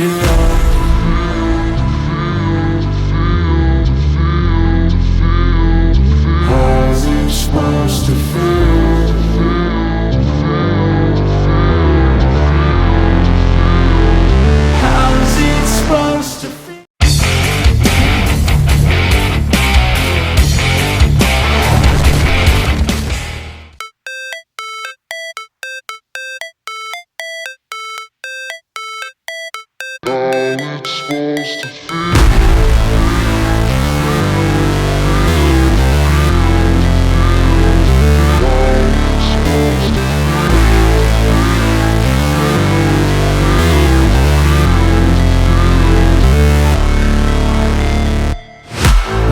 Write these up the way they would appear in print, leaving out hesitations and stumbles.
feel? How's it supposed to feel? How's it supposed to feel?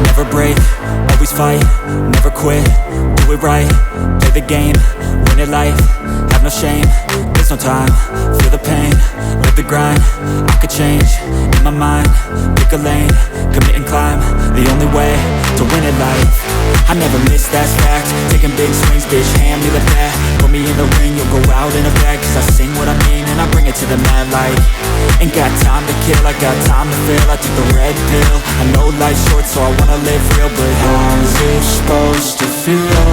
Never break, always fight, never quit, do it right, play the game, win it life, have no shame, there's no time, feel the pain, live the grind, I could change, in my mind, pick a lane, commit and climb, the only way to win it life. I never miss, that's fact, taking big swings, bitch, hand me the bat, put me in the ring, you'll go out in a bag, cause I sing what I mean and I bring it to the mad light. Ain't got time to kill, I got time to feel, I took the red pill, I know life's short so I wanna live real, but how's it supposed to feel?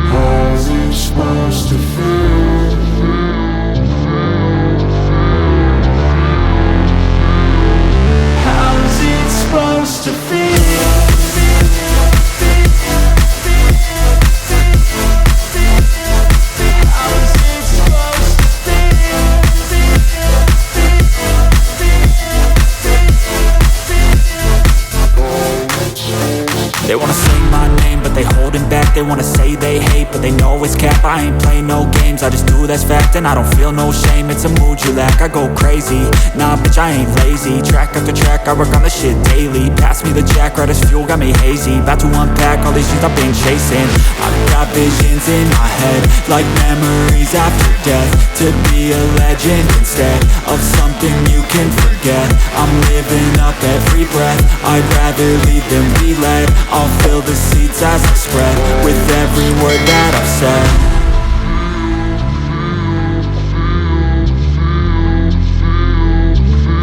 How's it supposed to feel? How's it supposed to feel? They wanna say my name, but they holding back. They wanna say they hate, but they know it's cap. I ain't play no games, I just do that's fact. And I don't feel no shame, it's a mood you lack. I go crazy, nah bitch I ain't lazy. Track after track, I work on this shit daily. Pass me the jack, right as fuel, got me hazy. About to unpack all these things I've been chasing. I've got visions in my head, like memories after death. To be a legend instead of something you can forget. I'm living up every breath, I'd rather lead than be led. I'll fill the seats as I spread with every word that I've said.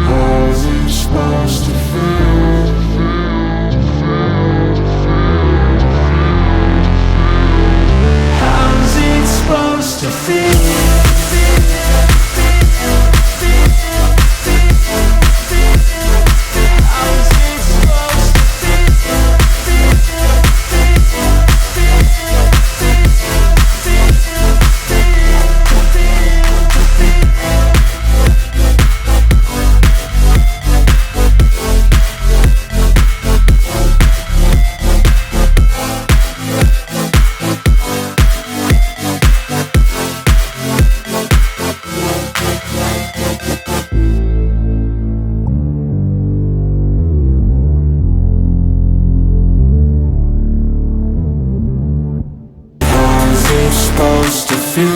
How's it supposed to feel? How's it supposed to feel? Supposed to feel?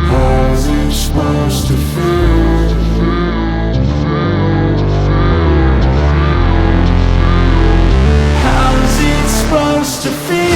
How's it supposed to feel? How's it supposed to feel?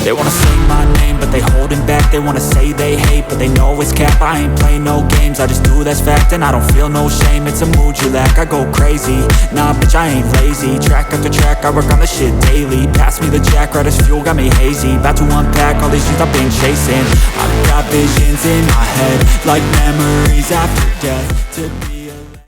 They wanna say my name, but they holding back. They wanna say they hate, but they know it's cap. I ain't play no games, I just do that's fact. And I don't feel no shame, it's a mood you lack. I go crazy, nah bitch I ain't lazy. Track after track, I work on this shit daily. Pass me the jack, right as fuel, got me hazy. About to unpack all these things I've been chasing. I've got visions in my head, like memories after death. To be